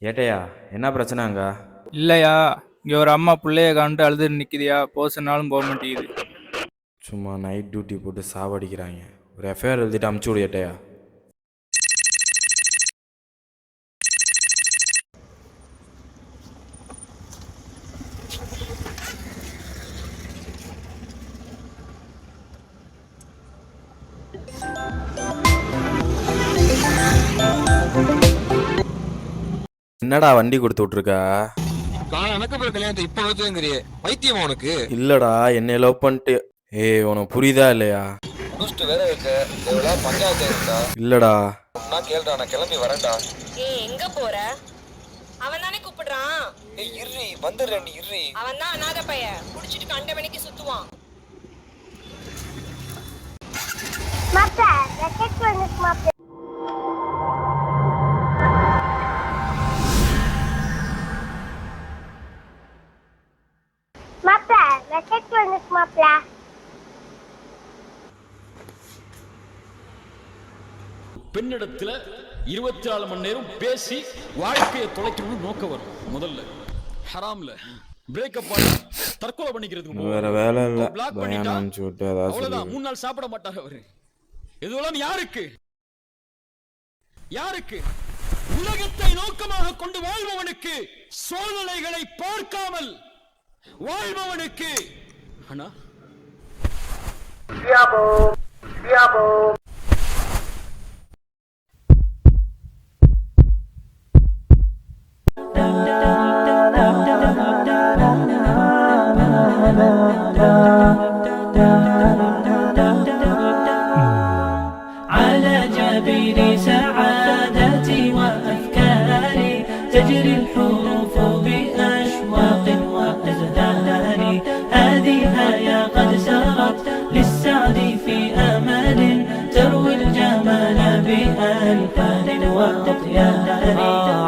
ஏட்டையா, என்ன பிரச்சனை அங்க? இல்லையா, இங்கே ஒரு அம்மா பிள்ளைய காண்டு அழுது நிற்கிதியா, போசனாலும் போக மாட்டேங்குது. சும்மா நைட் டியூட்டி போட்டு சாவடிக்கிறாங்க. ஒரு எஃப்ஐஆர் எழுதிட்டு அமுச்சு விடு ஏட்டையா. என்னடா வண்டி கொடுத்து விட்டுருக்கா? வைத்தியமா உனக்கு? இல்லடா, என்னை லவ் பண்ணிட்டு. ஏய், உனக்கு புரியுதா இல்லையா? வேற இருக்கு. பஞ்சாயத்து இருக்கா? இல்லடா. நான் கேளுடா, நான் கிளம்பி வரேன்டா. ஏய், எங்க போற? அவன் தானே கூப்பிடுறான். ஏய் இர்ரி, வந்துடுறேன் நீ இர்ரி. அவன் தான் அநாத பைய, குடிச்சிட்டு கண்ட மணிக்கு சுத்துவான். மாப்ள ராக்கெட் வந்து மாப்ள. மாப்ள ராக்கெட் வந்து மாப்ள. பெண்ணிடத்துல 24 மணி நேரம் பேசி வாழ்க்கையை தொலைக்கணும்னு நோக்கம் வரும். முதல்ல ஹராம்ல பிரேக்கப் பண்ணி தற்கொலை பண்ணிக்கிறதுக்கு வேற வேலை இல்ல. பிளாக் பையன் பண்ணிட்டா அனுப்பிச்சு விட்டு அதான் அவ்வளவுதான். சொல்லு. 3 நாள் சாப்பிட மாட்டார் அவரு. இதெல்லாம் யாருக்கு? யாருக்கு? உலகத்தை நோக்கமாக கொண்டு வாழ்பவனுக்கு, சோதனைகளை பார்க்காமல் வாழ்பவனுக்கு. அண்ணா على جبين سعادتي وأفكاري تجري الحروف بأشواق وأزدان. هذه يا قد سرت للسعد في أمل تروي الجمال بألفان وأطيان.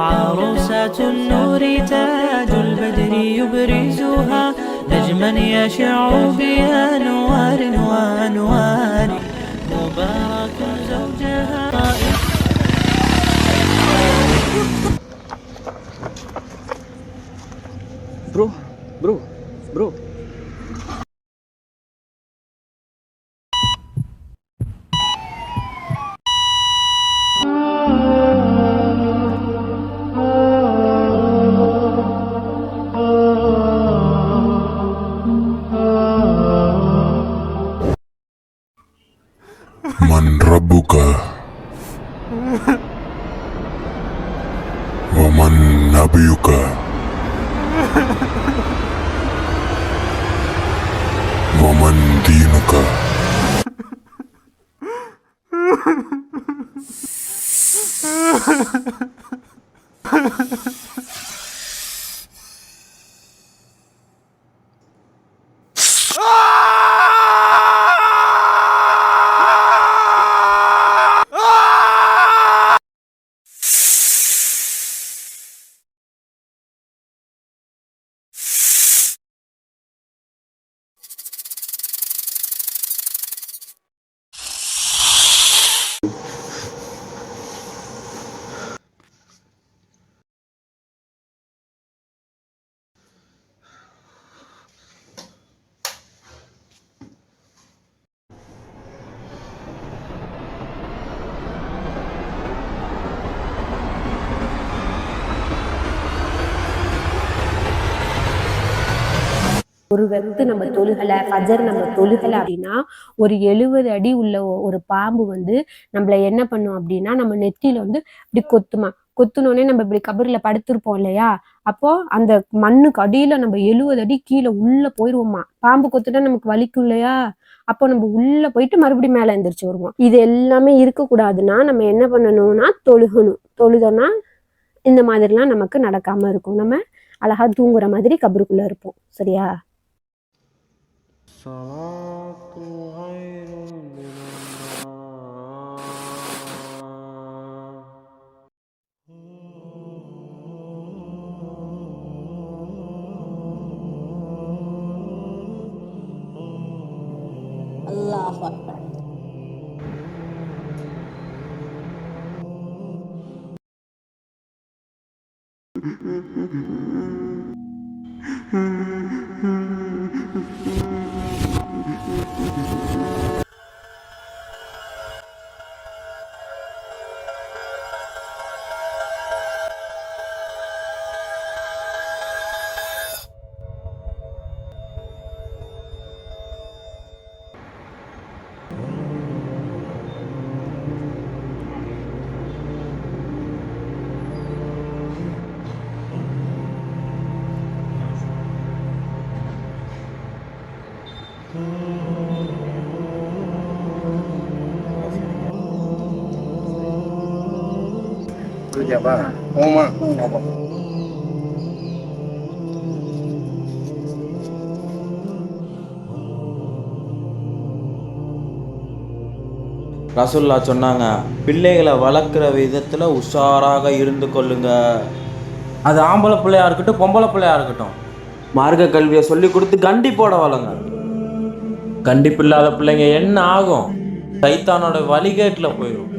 عروسة النور تاج البدر يبرزها نجما يشع بأنوار وأنوار. مبارك زوجها bro من ربك ومن نبيك ومن دينك. ஒரு வக்து நம்ம தொழுகலை, ஃபஜர் நம்ம தொழுகலை அப்படின்னா ஒரு 70 அடி உள்ள ஒரு பாம்பு வந்து நம்மள என்ன பண்ணும் அப்படின்னா நம்ம நெத்தியில வந்து இப்படி கொத்துமா. கொத்துனோடனே நம்ம இப்படி கபர்ல படுத்திருப்போம் இல்லையா, அப்போ அந்த மண்ணுக்கு அடியில நம்ம 70 அடி கீழே உள்ள போயிருவோமா. பாம்பு கொத்துனா நமக்கு வலிக்கும் இல்லையா, அப்போ நம்ம உள்ள போயிட்டு மறுபடியும் மேல எந்திரிச்சு வருவோம். இது எல்லாமே இருக்கக்கூடாதுன்னா நம்ம என்ன பண்ணணும்னா தொழுகணும். தொழுதோன்னா இந்த மாதிரிலாம் நமக்கு நடக்காம இருக்கும். நம்ம அழகா தூங்குற மாதிரி கபருக்குள்ள இருப்போம். சரியா? அல்லாஹ் அக்பர். புரிஞ்சாப்பா ஓமா ரசூல்லா சொன்னாங்க, பிள்ளைகளை வளர்க்குற விதத்தில் உஷாராக இருந்து கொள்ளுங்க. அது ஆம்பளை பிள்ளையா இருக்கட்டும், பொம்பளை பிள்ளையா இருக்கட்டும். மார்க்க கல்வியை சொல்லி கொடுத்து கண்டிப்போட வளங்க. கண்டிப்பு இல்லாத பிள்ளைங்க என்ன ஆகும்? சைத்தானோட வழிகேட்டில் போயிடும்.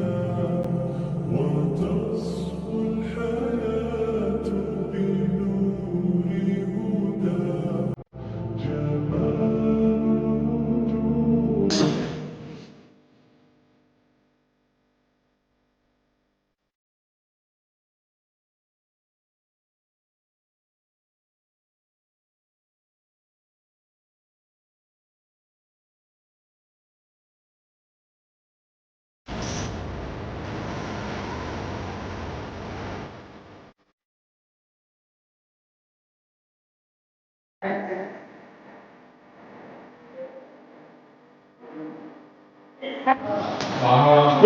Ah,